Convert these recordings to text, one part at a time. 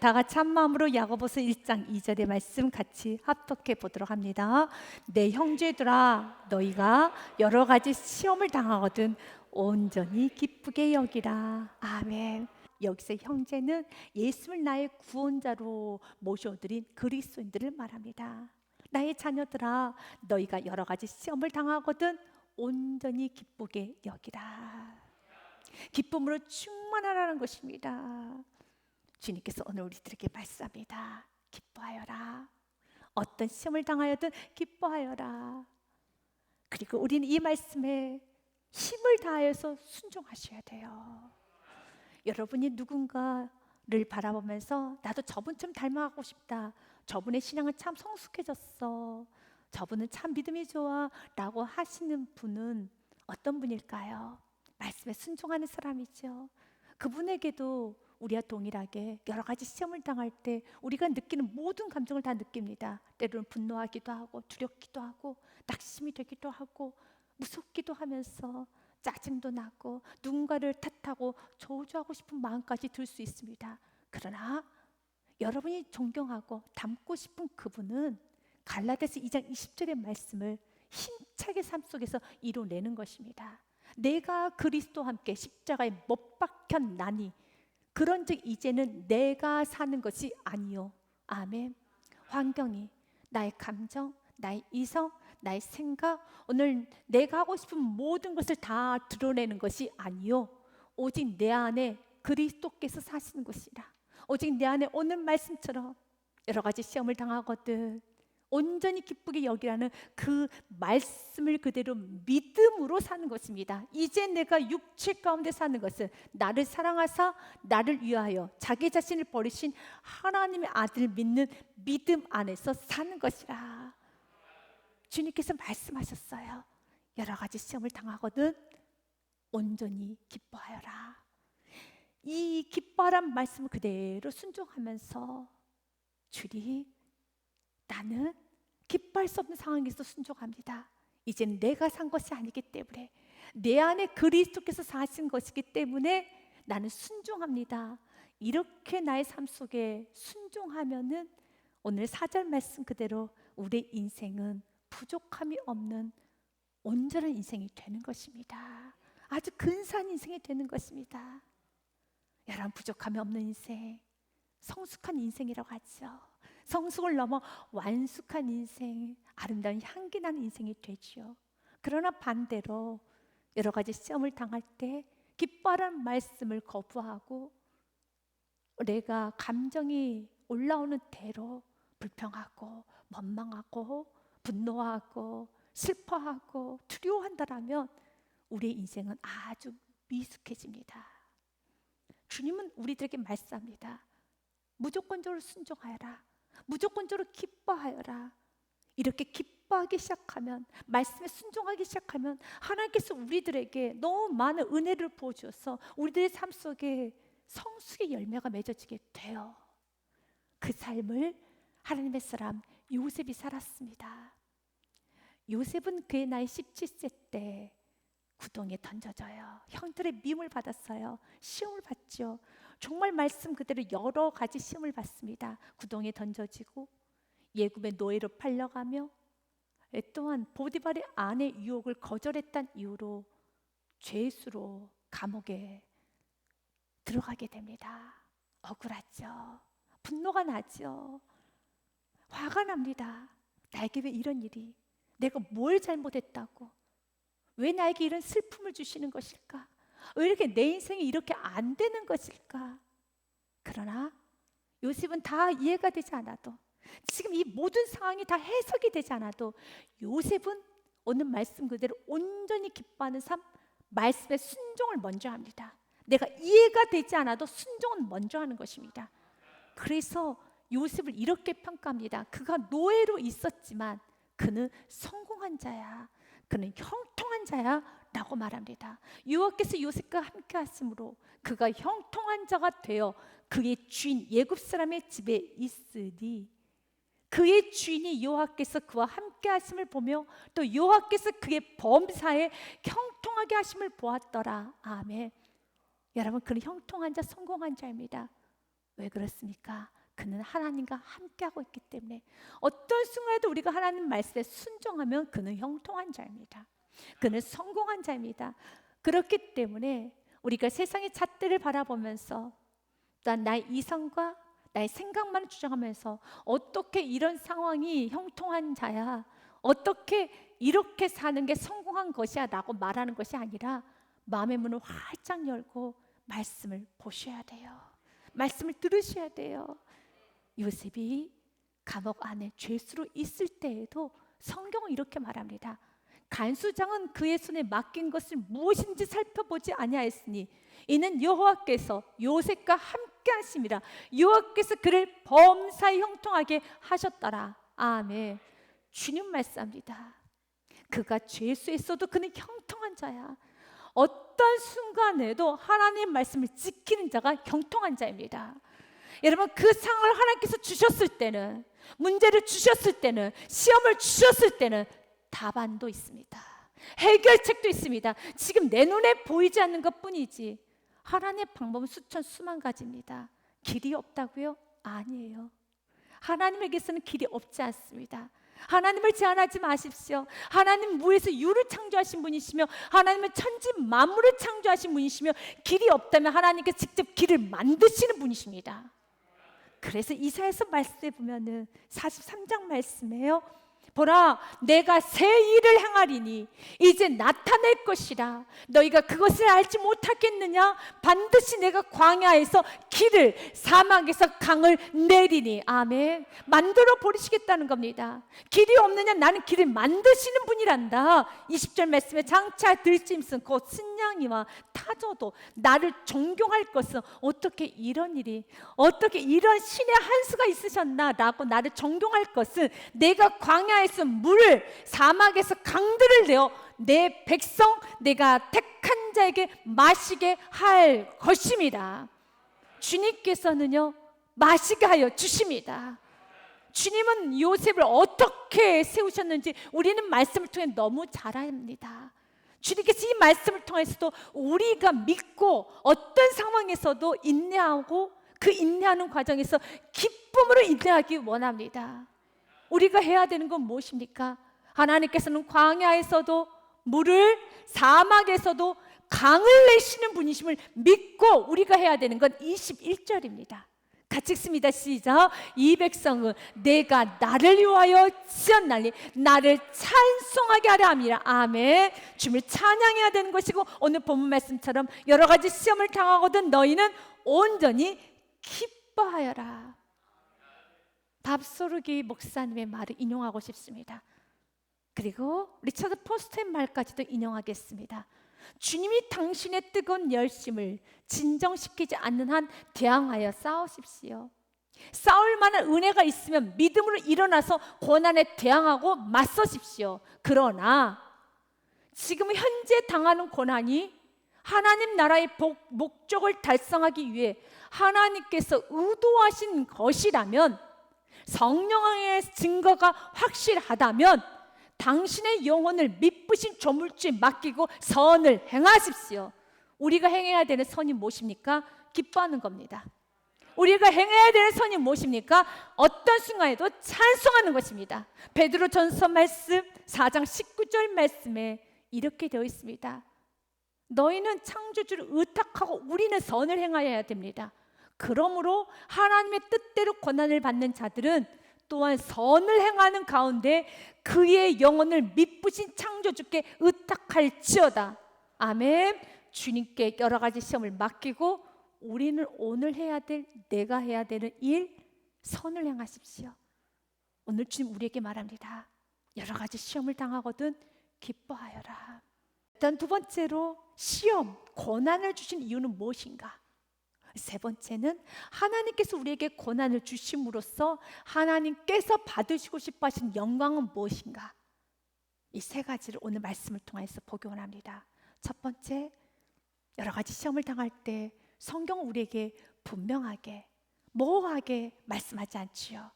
다 같이 한 마음으로 야고보서 1장 2절의 말씀 같이 합독해 보도록 합니다. 내 형제들아, 너희가 여러 가지 시험을 당하거든 온전히 기쁘게 여기라. 아멘. 여기서 형제는 예수를 나의 구원자로 모셔드린 그리스도인들을 말합니다. 나의 자녀들아, 너희가 여러 가지 시험을 당하거든 온전히 기쁘게 여기라. 기쁨으로 충만하라는 것입니다. 주님께서 오늘 우리들에게 말씀합니다. 기뻐하여라. 어떤 시험을 당하여든 기뻐하여라. 그리고 우리는 이 말씀에 힘을 다해서 순종하셔야 돼요. 여러분이 누군가를 바라보면서 나도 저분처럼 닮아가고 싶다, 저분의 신앙은 참 성숙해졌어, 저분은 참 믿음이 좋아 라고 하시는 분은 어떤 분일까요? 말씀에 순종하는 사람이죠. 그분에게도 우리와 동일하게 여러 가지 시험을 당할 때 우리가 느끼는 모든 감정을 다 느낍니다. 때로는 분노하기도 하고 두렵기도 하고 낙심이 되기도 하고 무섭기도 하면서 짜증도 나고 누군가를 탓하고 저주하고 싶은 마음까지 들 수 있습니다. 그러나 여러분이 존경하고 닮고 싶은 그분은 갈라디아서 2장 20절의 말씀을 힘차게 삶 속에서 이뤄내는 것입니다. 내가 그리스도와 함께 십자가에 못 박혔나니 그런즉 이제는 내가 사는 것이 아니요. 아멘. 환경이, 나의 감정, 나의 이성, 나의 생각, 오늘 내가 하고 싶은 모든 것을 다 드러내는 것이 아니요, 오직 내 안에 그리스도께서 사시는 것이라. 오직 내 안에 오늘 말씀처럼 여러 가지 시험을 당하거든 온전히 기쁘게 여기라는 그 말씀을 그대로 믿음으로 사는 것입니다. 이제 내가 육체 가운데 사는 것은 나를 사랑하사 나를 위하여 자기 자신을 버리신 하나님의 아들을 믿는 믿음 안에서 사는 것이라. 주님께서 말씀하셨어요. 여러 가지 시험을 당하거든 온전히 기뻐하여라. 이 기뻐하란 말씀을 그대로 순종하면서 주님, 나는 기뻐할 수 없는 상황에서 순종합니다. 이제는 내가 산 것이 아니기 때문에 내 안에 그리스도께서 사신 것이기 때문에 나는 순종합니다. 이렇게 나의 삶 속에 순종하면은 오늘 4절 말씀 그대로 우리의 인생은 부족함이 없는 온전한 인생이 되는 것입니다. 아주 근사한 인생이 되는 것입니다. 여러분, 부족함이 없는 인생, 성숙한 인생이라고 하죠. 성숙을 넘어 완숙한 인생, 아름다운 향기 나는 인생이 되죠. 그러나 반대로 여러 가지 시험을 당할 때 기뻐하라는 말씀을 거부하고 내가 감정이 올라오는 대로 불평하고 원망하고 분노하고 슬퍼하고 두려워한다라면 우리의 인생은 아주 미숙해집니다. 주님은 우리들에게 말씀합니다. 무조건적으로 순종하여라. 무조건적으로 기뻐하여라. 이렇게 기뻐하기 시작하면, 말씀에 순종하기 시작하면 하나님께서 우리들에게 너무 많은 은혜를 부어주어서 우리들의 삶 속에 성숙의 열매가 맺어지게 돼요. 그 삶을 하나님의 사람 요셉이 살았습니다. 요셉은 그의 나이 17세 때 구덩이에 던져져요. 형들의 미움을 받았어요. 시험을 받죠. 정말 말씀 그대로 여러 가지 시험을 받습니다. 구덩이에 던져지고 예굽의 노예로 팔려가며 또한 보디발의 아내 유혹을 거절했다는 이유로 죄수로 감옥에 들어가게 됩니다. 억울하죠. 분노가 나죠. 화가 납니다. 나에게 왜 이런 일이, 내가 뭘 잘못했다고, 왜 나에게 이런 슬픔을 주시는 것일까? 왜 이렇게 내 인생이 이렇게 안 되는 것일까? 그러나 요셉은 다 이해가 되지 않아도, 지금 이 모든 상황이 다 해석이 되지 않아도 요셉은 오늘 말씀 그대로 온전히 기뻐하는 삶, 말씀에 순종을 먼저 합니다. 내가 이해가 되지 않아도 순종은 먼저 하는 것입니다. 그래서 요셉을 이렇게 평가합니다. 그가 노예로 있었지만 그는 성공한 자야, 그는 형통한 자야 라고 말합니다. 여호와께서 요셉과 함께 하심으로 그가 형통한 자가 되어 그의 주인 예굽 사람의 집에 있으니 그의 주인이 여호와께서 그와 함께 하심을 보며 또 여호와께서 그의 범사에 형통하게 하심을 보았더라. 아멘. 여러분, 그는 형통한 자, 성공한 자입니다. 왜 그렇습니까? 그는 하나님과 함께하고 있기 때문에 어떤 순간에도 우리가 하나님 말씀에 순종하면 그는 형통한 자입니다. 그는 성공한 자입니다. 그렇기 때문에 우리가 세상의 잣대를 바라보면서 난 나의 이성과 나의 생각만 주장하면서 어떻게 이런 상황이 형통한 자야, 어떻게 이렇게 사는 게 성공한 것이야 라고 말하는 것이 아니라 마음의 문을 활짝 열고 말씀을 보셔야 돼요. 말씀을 들으셔야 돼요. 요셉이 감옥 안에 죄수로 있을 때에도 성경은 이렇게 말합니다. 간수장은 그의 손에 맡긴 것을 무엇인지 살펴보지 아니하였으니 이는 여호와께서 요셉과 함께 하심이라. 여호와께서 그를 범사에 형통하게 하셨더라. 아멘. 주님 말씀합니다. 그가 죄수였어도 그는 형통한 자야. 어떤 순간에도 하나님의 말씀을 지키는 자가 형통한 자입니다. 여러분, 그 상황을 하나님께서 주셨을 때는, 문제를 주셨을 때는, 시험을 주셨을 때는 답안도 있습니다. 해결책도 있습니다. 지금 내 눈에 보이지 않는 것뿐이지 하나님의 방법은 수천 수만 가지입니다. 길이 없다고요? 아니에요. 하나님에게서는 길이 없지 않습니다. 하나님을 제한하지 마십시오. 하나님 무에서 유를 창조하신 분이시며 하나님은 천지 만물을 창조하신 분이시며 길이 없다면 하나님께 직접 길을 만드시는 분이십니다. 그래서 이사야서 말씀에 보면은 43장 말씀에요. 보라, 내가 새 일을 행하리니 이제 나타낼 것이라. 너희가 그것을 알지 못하겠느냐? 반드시 내가 광야에서 길을, 사막에서 강을 내리니. 아멘. 만들어 버리시겠다는 겁니다. 길이 없느냐? 나는 길을 만드시는 분이란다. 20절 말씀에 장차 들짐승 곧 순양이와 타조도 나를 존경할 것은 어떻게 이런 일이, 어떻게 이런 신의 한 수가 있으셨나? 라고 나를 존경할 것은 내가 광야에서 물을, 사막에서 강들을 내어 내 백성, 내가 택한 자에게 마시게 할 것입니다. 주님께서는요, 마시게 하여 주십니다. 주님은 요셉을 어떻게 세우셨는지 우리는 말씀을 통해 너무 잘 압니다. 주님께서 이 말씀을 통해서도 우리가 믿고 어떤 상황에서도 인내하고 그 인내하는 과정에서 기쁨으로 인내하기 원합니다. 우리가 해야 되는 건 무엇입니까? 하나님께서는 광야에서도 물을, 사막에서도 강을 내시는 분이심을 믿고 우리가 해야 되는 건 21절입니다. 같이 읽습니다. 시작. 이 백성은 내가 나를 위하여 지었나니 나를 찬송하게 하려 함이라. 아멘. 주님을 찬양해야 되는 것이고, 오늘 본문 말씀처럼 여러 가지 시험을 당하거든 너희는 온전히 기뻐하여라. 밥소르기 목사님의 말을 인용하고 싶습니다. 그리고 리처드 포스터의 말까지도 인용하겠습니다. 주님이 당신의 뜨거운 열심을 진정시키지 않는 한 대항하여 싸우십시오. 싸울 만한 은혜가 있으면 믿음으로 일어나서 고난에 대항하고 맞서십시오. 그러나 지금 현재 당하는 고난이 하나님 나라의 목적을 달성하기 위해 하나님께서 의도하신 것이라면, 성령의 증거가 확실하다면 당신의 영혼을 미쁘신 조물주에 맡기고 선을 행하십시오. 우리가 행해야 되는 선이 무엇입니까? 기뻐하는 겁니다. 우리가 행해야 되는 선이 무엇입니까? 어떤 순간에도 찬송하는 것입니다. 베드로전서 말씀 4장 19절 말씀에 이렇게 되어 있습니다. 너희는 창조주를 의탁하고 우리는 선을 행하여야 됩니다. 그러므로 하나님의 뜻대로 고난을 받는 자들은 또한 선을 행하는 가운데 그의 영혼을 미쁘신 창조주께 의탁할지어다. 아멘. 주님께 여러 가지 시험을 맡기고 우리는 오늘 해야 될, 내가 해야 되는 일, 선을 행하십시오. 오늘 주님 우리에게 말합니다. 여러 가지 시험을 당하거든 기뻐하여라. 일단 두 번째로 시험, 고난을 주신 이유는 무엇인가? 세 번째는 하나님께서 우리에게 고난을 주심으로써 하나님께서 받으시고 싶어 하신 영광은 무엇인가? 이 세 가지를 오늘 말씀을 통해서 보기 원합니다. 첫 번째, 여러 가지 시험을 당할 때 성경은 우리에게 분명하게, 모호하게 말씀하지 않지요.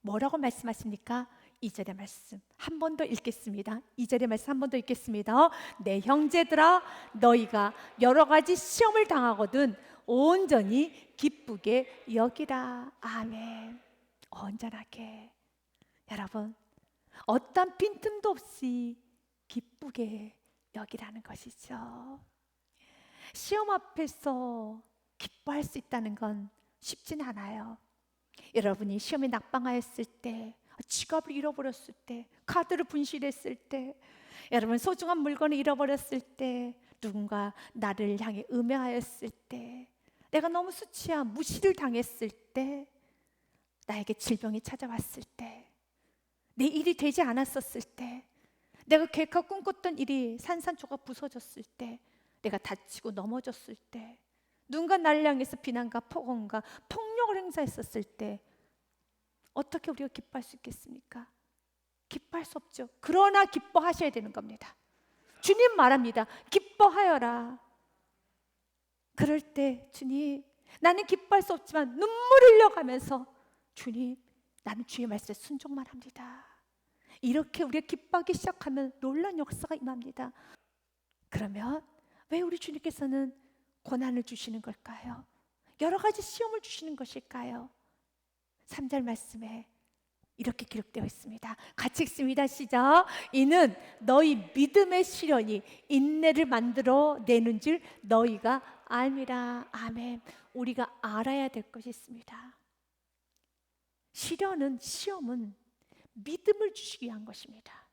뭐라고 말씀하십니까? 2절의 말씀 한 번 더 읽겠습니다. 2절의 말씀 한 번 더 읽겠습니다. 내 형제들아, 너희가 여러 가지 시험을 당하거든 온전히 기쁘게 여기라. 아멘. 온전하게. 여러분, 어떤 빈틈도 없이 기쁘게 여기라는 것이죠. 시험 앞에서 기뻐할 수 있다는 건 쉽진 않아요. 여러분이 시험에 낙방하였을 때, 지갑을 잃어버렸을 때, 카드를 분실했을 때, 여러분 소중한 물건을 잃어버렸을 때, 누군가 나를 향해 음해하였을 때, 내가 너무 수치야 무시를 당했을 때, 나에게 질병이 찾아왔을 때, 내 일이 되지 않았었을 때, 내가 계획하고 꿈꿨던 일이 산산조각 부서졌을 때, 내가 다치고 넘어졌을 때, 누군가 나를 향해서 비난과 폭언과 폭력을 행사했었을 때, 어떻게 우리가 기뻐할 수 있겠습니까? 기뻐할 수 없죠. 그러나 기뻐하셔야 되는 겁니다. 주님 말합니다. 기뻐하여라. 그럴 때 주님, 나는 기뻐할 수 없지만 눈물 흘려가면서 주님, 나는 주의 말씀에 순종만 합니다. 이렇게 우리가 기뻐하기 시작하면 놀라운 역사가 임합니다. 그러면 왜 우리 주님께서는 고난을 주시는 걸까요? 여러 가지 시험을 주시는 것일까요? 3절 말씀에 이렇게 기록되어 있습니다. 같이 읽습니다. 시작. 이는 너희 믿음의 시련이 인내를 만들어 내는 줄 너희가 알미라. 아멘. 우리가 알아야 될 것이 있습니다. 시험은 믿음을 주시기 위한 것입니다.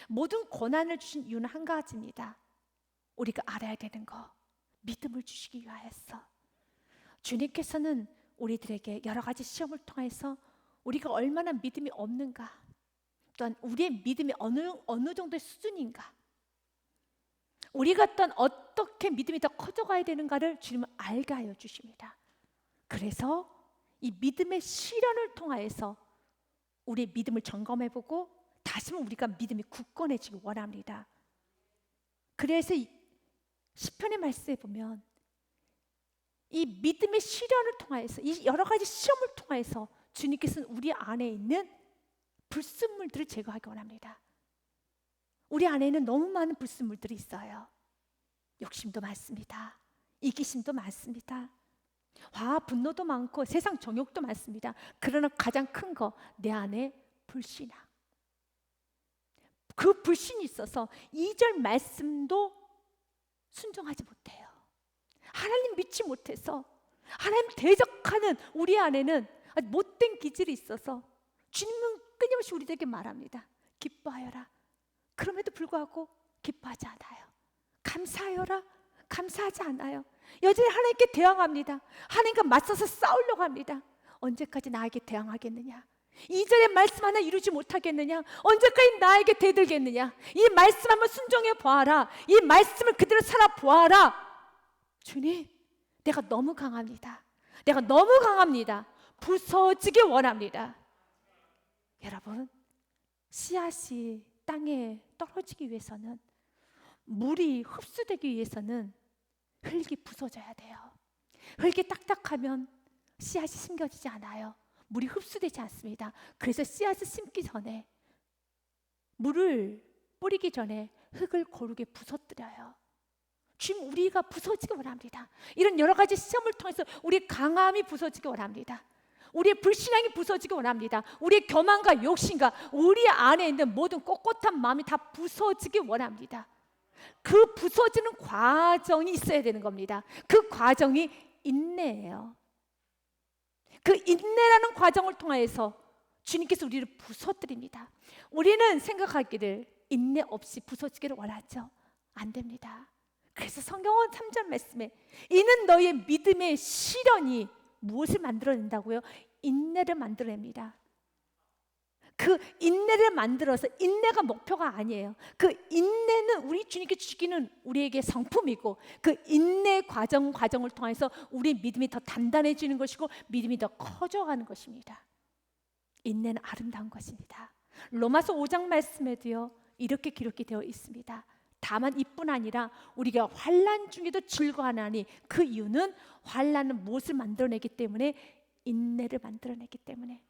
모든 고난을 주신 이유는 한 가지입니다. 우리가 알아야 되는 거, 믿음을 주시기 위하여서. 주님께서는 우리들에게 여러 가지 시험을 통해서 우리가 얼마나 믿음이 없는가, 또한 우리의 믿음이 어느 정도의 수준인가, 우리가 또한 어떻게 믿음이 더 커져가야 되는가를 주님은 알게 하여 주십니다. 그래서 이 믿음의 시련을 통하여서 우리의 믿음을 점검해보고 다시금 우리가 믿음이 굳건해지기 원합니다. 그래서 시편의 말씀에 보면 이 믿음의 시련을 통하여서, 이 여러 가지 시험을 통하여서 주님께서는 우리 안에 있는 불순물들을 제거하기 원합니다. 우리 안에는 너무 많은 불순물들이 있어요. 욕심도 많습니다. 이기심도 많습니다. 화, 분노도 많고 세상 정욕도 많습니다. 그러나 가장 큰 거, 내 안에 불신앙. 그 불신이 있어서 2절 말씀도 순종하지 못해요. 하나님 믿지 못해서 하나님 대적하는 우리 안에는 못된 기질이 있어서 주님은 끊임없이 우리에게 말합니다. 기뻐하여라. 그럼에도 불구하고 기뻐하지 않아요. 감사하여라. 감사하지 않아요. 여전히 하나님께 대항합니다. 하나님과 맞서서 싸우려고 합니다. 언제까지 나에게 대항하겠느냐? 2절의 말씀 하나 이루지 못하겠느냐? 언제까지 나에게 대들겠느냐? 이 말씀 한번 순종해 보아라. 이 말씀을 그대로 살아 보아라. 주님, 내가 너무 강합니다. 내가 너무 강합니다. 부서지기 원합니다. 여러분, 씨앗이 땅에 떨어지기 위해서는, 물이 흡수되기 위해서는 흙이 부서져야 돼요. 흙이 딱딱하면 씨앗이 심겨지지 않아요. 물이 흡수되지 않습니다. 그래서 씨앗을 심기 전에, 물을 뿌리기 전에 흙을 고르게 부서뜨려요. 지금 우리가 부서지기 원합니다. 이런 여러 가지 시험을 통해서 우리의 강함이 부서지기 원합니다. 우리의 불신앙이 부서지기 원합니다. 우리의 교만과 욕심과 우리 안에 있는 모든 꼿꼿한 마음이 다 부서지기 원합니다. 그 부서지는 과정이 있어야 되는 겁니다. 그 과정이 인내예요. 그 인내라는 과정을 통해서 주님께서 우리를 부서뜨립니다. 우리는 생각하기를 인내 없이 부서지기를 원하죠. 안 됩니다. 그래서 성경은 3절 말씀에 이는 너희의 믿음의 시련이 무엇을 만들어낸다고요? 인내를 만들어냅니다. 그 인내를 만들어서, 인내가 목표가 아니에요. 그 인내는 우리 주님께 주시기는 우리에게 성품이고, 그 인내 과정을 통해서 우리 믿음이 더 단단해지는 것이고 믿음이 더 커져가는 것입니다. 인내는 아름다운 것입니다. 로마서 5장 말씀에도요 이렇게 기록이 되어 있습니다. 다만 이뿐 아니라 우리가 환난 중에도 즐거워하나니 그 이유는 환난은 무엇을 만들어내기 때문에? 인내를 만들어내기 때문에.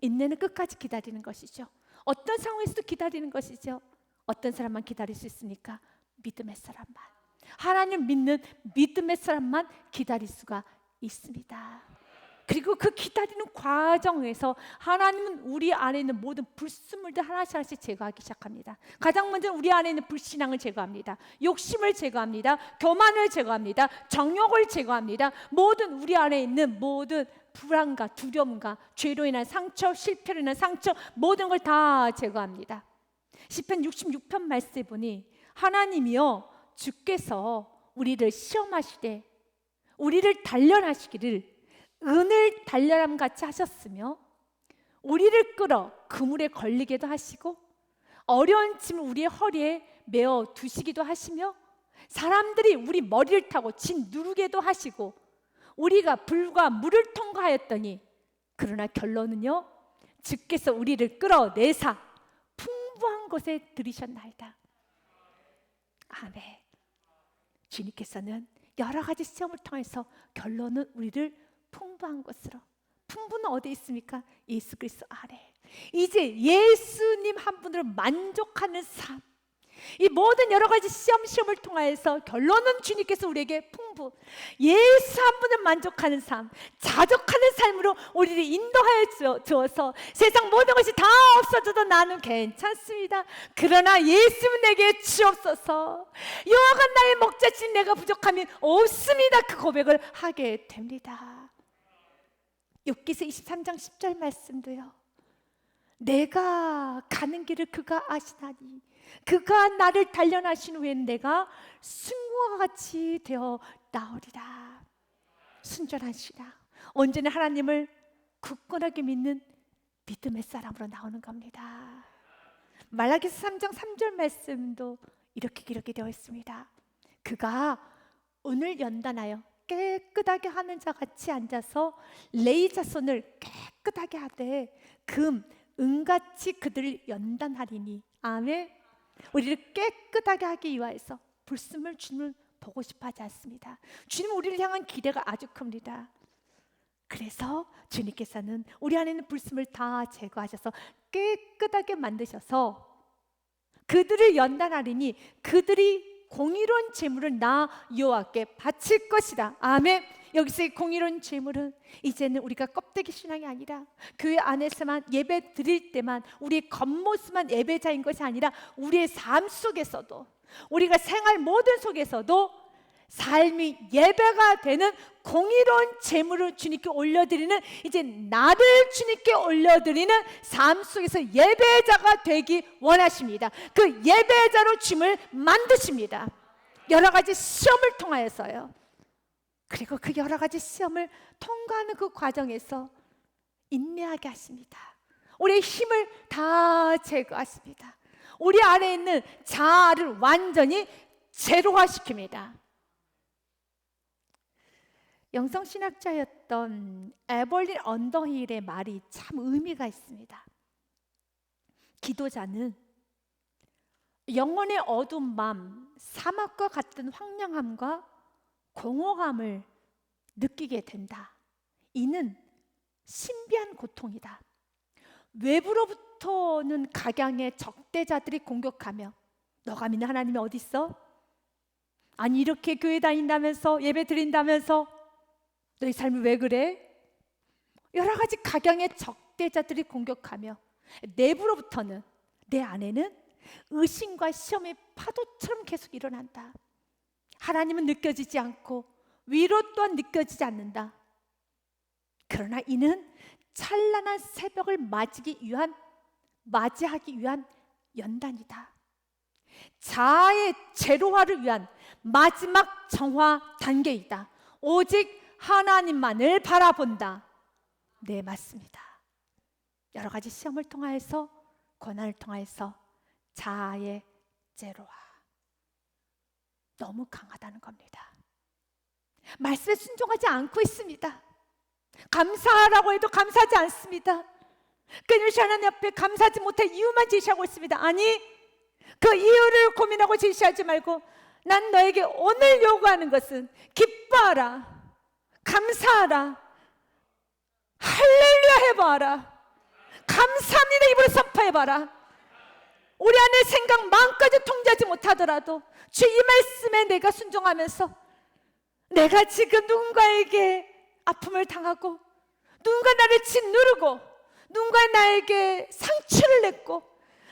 인내는 끝까지 기다리는 것이죠. 어떤 상황에서도 기다리는 것이죠. 어떤 사람만 기다릴 수 있습니까? 믿음의 사람만. 하나님 믿는 믿음의 사람만 기다릴 수가 있습니다. 그리고 그 기다리는 과정에서 하나님은 우리 안에 있는 모든 불순물들 하나씩 하나씩 제거하기 시작합니다. 가장 먼저 우리 안에 있는 불신앙을 제거합니다. 욕심을 제거합니다. 교만을 제거합니다. 정욕을 제거합니다. 모든 우리 안에 있는 모든 불안과 두려움과 죄로 인한 상처, 실패로 인한 상처, 모든 걸 다 제거합니다. 시편 66편 말씀에 보니 하나님이여 주께서 우리를 시험하시되 우리를 단련하시기를 은을 단련함 같이 하셨으며 우리를 끌어 그물에 걸리게도 하시고 어려운 짐을 우리의 허리에 메어 두시기도 하시며 사람들이 우리 머리를 타고 진 누르게도 하시고 우리가 불과 물을 통과하였더니 그러나 결론은요 주께서 우리를 끌어내사 풍부한 곳에 들이셨나이다. 아멘. 주님께서는 여러 가지 시험을 통해서 결론은 우리를 풍부한 것으로, 풍부는 어디에 있습니까? 예수 그리스도 아래. 이제 예수님 한 분으로 만족하는 삶, 이 모든 여러 가지 시험을 통하여서 결론은 주님께서 우리에게 풍부, 예수 한 분을 만족하는 삶, 자족하는 삶으로 우리를 인도하여 주어서 세상 모든 것이 다 없어져도 나는 괜찮습니다. 그러나 예수는 내게 주옵소서. 여호와가 나의 목자신 내가 부족함이 없습니다. 그 고백을 하게 됩니다. 욥기서 23장 10절 말씀도요. 내가 가는 길을 그가 아시나니 그가 나를 단련하신 후에는 내가 승무와 같이 되어 나오리라. 순전하시라. 언제나 하나님을 굳건하게 믿는 믿음의 사람으로 나오는 겁니다. 말라기서 3장 3절 말씀도 이렇게 기록이 되어 있습니다. 그가 은을 연단하여 깨끗하게 하는 자 같이 앉아서 레위 자손을 깨끗하게 하되 금, 은같이 그들을 연단하리니. 아멘. 우리를 깨끗하게 하기 위하여서 불순물 주님을 보고 싶어 하지 않습니다. 주님은 우리를 향한 기대가 아주 큽니다. 그래서 주님께서는 우리 안에 있는 불순물 다 제거하셔서 깨끗하게 만드셔서 그들을 연단하리니 그들이 공의로운 제물을 나 여호와께 바칠 것이다. 아멘. 여기서의 공의로운 제물은 이제는 우리가 껍데기 신앙이 아니라 교회 안에서만 예배 드릴 때만 우리의 겉모습만 예배자인 것이 아니라 우리의 삶 속에서도, 우리가 생활 모든 속에서도 삶이 예배가 되는 공의로운 제물을 주님께 올려드리는, 이제 나를 주님께 올려드리는 삶 속에서 예배자가 되기 원하십니다. 그 예배자로 주님을 만드십니다. 여러 가지 시험을 통하여서요. 그리고 그 여러 가지 시험을 통과하는 그 과정에서 인내하게 하십니다. 우리의 힘을 다 제거하십니다. 우리 안에 있는 자아를 완전히 제로화시킵니다. 영성신학자였던 에벌린 언더힐의 말이 참 의미가 있습니다. 기도자는 영혼의 어두운 밤, 사막과 같은 황량함과 공허함을 느끼게 된다. 이는 신비한 고통이다. 외부로부터는 각양의 적대자들이 공격하며 너가 믿는 하나님이 어디 있어? 아니 이렇게 교회 다닌다면서 예배 드린다면서 너희 삶이 왜 그래? 여러 가지 각양의 적대자들이 공격하며 내부로부터는, 내 안에는 의심과 시험의 파도처럼 계속 일어난다. 하나님은 느껴지지 않고 위로 또한 느껴지지 않는다. 그러나 이는 찬란한 새벽을 맞이하기 위한 연단이다. 자아의 제로화를 위한 마지막 정화 단계이다. 오직 하나님만을 바라본다. 네, 맞습니다. 여러 가지 시험을 통하여서, 고난을 통하여서 자아의 제로화, 너무 강하다는 겁니다. 말씀에 순종하지 않고 있습니다. 감사하라고 해도 감사하지 않습니다. 끊임없이 하나님 앞에 감사하지 못할 이유만 제시하고 있습니다. 아니, 그 이유를 고민하고 제시하지 말고 난 너에게 오늘 요구하는 것은 기뻐하라, 감사하라, 할렐루야 해봐라, 감사합니다 입으로 선포해봐라. 우리 안의 생각 마음까지 통제하지 못하더라도 주 이 말씀에 내가 순종하면서 내가 지금 누군가에게 아픔을 당하고 누군가 나를 짓누르고 누군가 나에게 상처를 냈고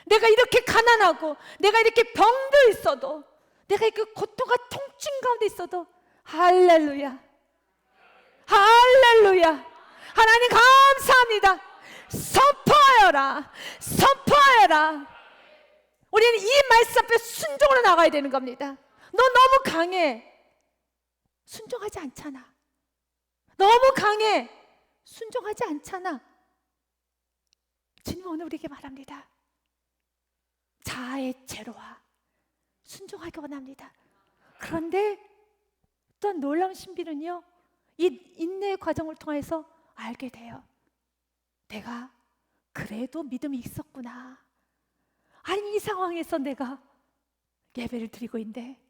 내가 이렇게 가난하고 내가 이렇게 병들어 있어도 내가 이렇게 고통과 통증 가운데 있어도 할렐루야, 할렐루야, 하나님 감사합니다. 선포하여라, 선포하여라. 우리는 이 말씀 앞에 순종으로 나가야 되는 겁니다. 너 너무 강해, 순종하지 않잖아. 너무 강해, 순종하지 않잖아. 주님 오늘 우리에게 말합니다. 자아의 제로와 순종하기 원합니다. 그런데 또 놀라운 신비는요, 이 인내의 과정을 통해서 알게 돼요. 내가 그래도 믿음이 있었구나. 아니 이 상황에서 내가 예배를 드리고 있네.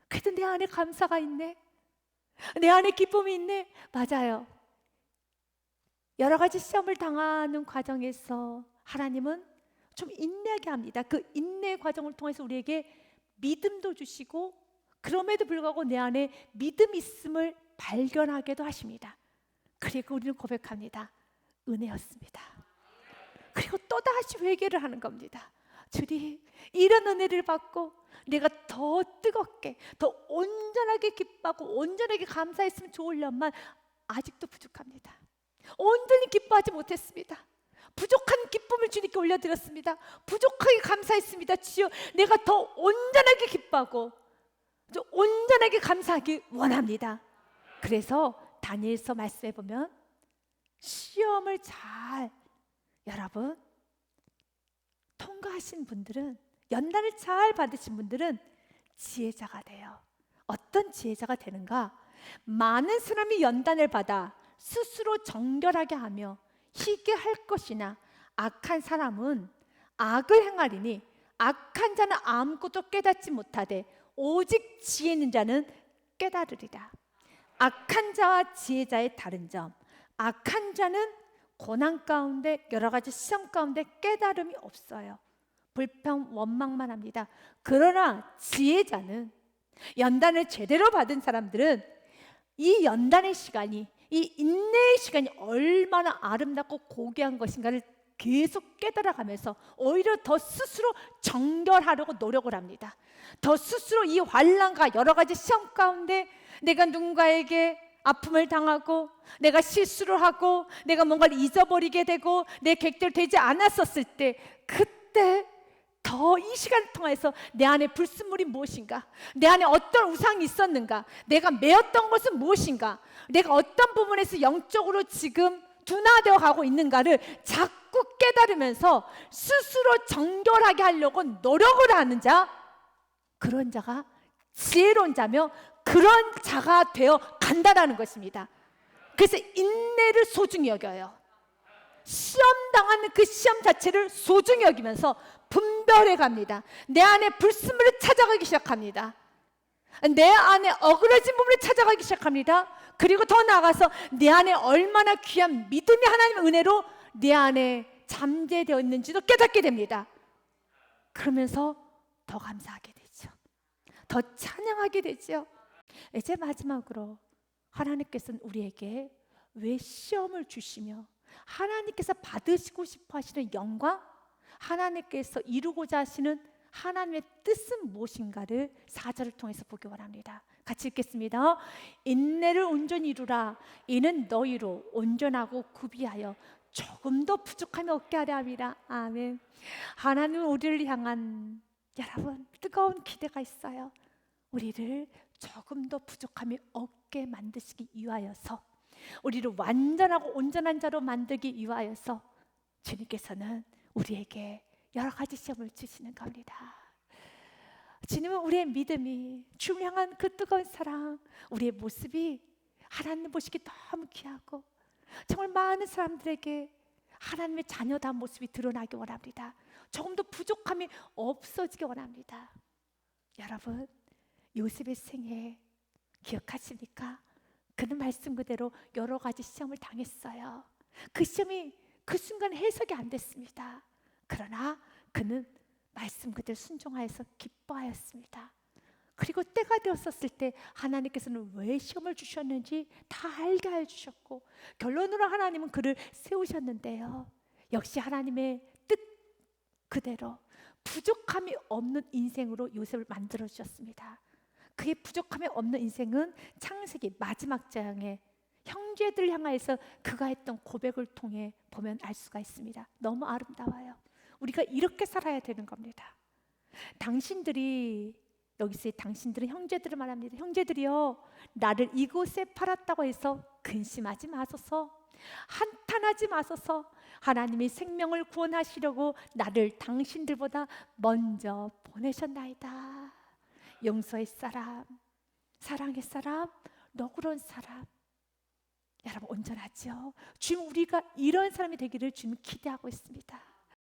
그래도 내 안에 감사가 있네. 내 안에 기쁨이 있네. 맞아요. 여러 가지 시험을 당하는 과정에서 하나님은 좀 인내하게 합니다. 그 인내의 과정을 통해서 우리에게 믿음도 주시고 그럼에도 불구하고 내 안에 믿음이 있음을 발견하게도 하십니다. 그리고 우리는 고백합니다. 은혜였습니다. 그리고 또다시 회개를 하는 겁니다. 주님, 이런 은혜를 받고 내가 더 뜨겁게, 더 온전하게 기뻐하고 온전하게 감사했으면 좋으련만 아직도 부족합니다. 온전히 기뻐하지 못했습니다. 부족한 기쁨을 주님께 올려드렸습니다. 부족하게 감사했습니다. 주여, 내가 더 온전하게 기뻐하고 온전하게 감사하기 원합니다. 그래서 다니엘서 말씀해 보면 시험을 잘 여러분 통과하신 분들은, 연단을 잘 받으신 분들은 지혜자가 돼요. 어떤 지혜자가 되는가? 많은 사람이 연단을 받아 스스로 정결하게 하며 희게 할 것이나 악한 사람은 악을 행하리니 악한 자는 아무것도 깨닫지 못하되 오직 지혜 있는 자는 깨달으리라. 악한 자와 지혜자의 다른 점, 악한 자는 고난 가운데 여러 가지 시험 가운데 깨달음이 없어요. 불평 원망만 합니다. 그러나 지혜자는, 연단을 제대로 받은 사람들은 이 연단의 시간이, 이 인내의 시간이 얼마나 아름답고 고귀한 것인가를 계속 깨달아가면서 오히려 더 스스로 정결하려고 노력을 합니다. 더 스스로 이 환난과 여러 가지 시험 가운데 내가 누군가에게 아픔을 당하고 내가 실수를 하고 내가 뭔가를 잊어버리게 되고 내 계획대로 되지 않았었을 때, 그때 더 이 시간을 통해서 내 안에 불순물이 무엇인가, 내 안에 어떤 우상이 있었는가, 내가 매었던 것은 무엇인가, 내가 어떤 부분에서 영적으로 지금 둔화되어 가고 있는가를 자꾸 깨달으면서 스스로 정결하게 하려고 노력을 하는 자, 그런 자가 지혜로운 자며 그런 자가 되어 간다라는 것입니다. 그래서 인내를 소중히 여겨요. 시험 당하는 그 시험 자체를 소중히 여기면서 분별해 갑니다. 내 안에 불순물을 찾아가기 시작합니다. 내 안에 어그러진 부분을 찾아가기 시작합니다. 그리고 더 나아가서 내 안에 얼마나 귀한 믿음이 하나님의 은혜로 내 안에 잠재되어 있는지도 깨닫게 됩니다. 그러면서 더 감사하게 되죠. 더 찬양하게 되죠. 이제 마지막으로 하나님께서는 우리에게 왜 시험을 주시며 하나님께서 받으시고 싶어 하시는 영광, 하나님께서 이루고자 하시는 하나님의 뜻은 무엇인가를 4절을 통해서 보기 원합니다. 같이 읽겠습니다. 인내를 온전히 이루라. 이는 너희로 온전하고 구비하여 조금도 부족함이 없게 하려 함이라. 아멘. 하나님은 우리를 향한 여러분 뜨거운 기대가 있어요. 우리를 조금 더 부족함이 없게 만드시기 위하여서, 우리를 완전하고 온전한 자로 만들기 위하여서 주님께서는 우리에게 여러 가지 시험을 주시는 겁니다. 주님은 우리의 믿음이, 주님을 향한 그 뜨거운 사랑, 우리의 모습이 하나님 보시기 너무 귀하고 정말 많은 사람들에게 하나님의 자녀다운 모습이 드러나기 원합니다. 조금 더 부족함이 없어지기 원합니다. 여러분, 요셉의 생애 기억하십니까? 그는 말씀 그대로 여러 가지 시험을 당했어요. 그 시험이 그 순간 해석이 안 됐습니다. 그러나 그는 말씀 그대로 순종하여서 기뻐하였습니다. 그리고 때가 되었었을 때 하나님께서는 왜 시험을 주셨는지 다 알게 해주셨고 결론으로 하나님은 그를 세우셨는데요. 역시 하나님의 뜻 그대로 부족함이 없는 인생으로 요셉을 만들어 주셨습니다. 그의 부족함이 없는 인생은 창세기 마지막 장에 형제들 향하여서 그가 했던 고백을 통해 보면 알 수가 있습니다. 너무 아름다워요. 우리가 이렇게 살아야 되는 겁니다. 당신들이, 여기서 당신들은 형제들을 말합니다. 형제들이여, 나를 이곳에 팔았다고 해서 근심하지 마소서, 한탄하지 마소서. 하나님이 생명을 구원하시려고 나를 당신들보다 먼저 보내셨나이다. 용서의 사람, 사랑의 사람, 너그러운 사람. 여러분 온전하죠? 주님, 우리가 이런 사람이 되기를 주님 기대하고 있습니다.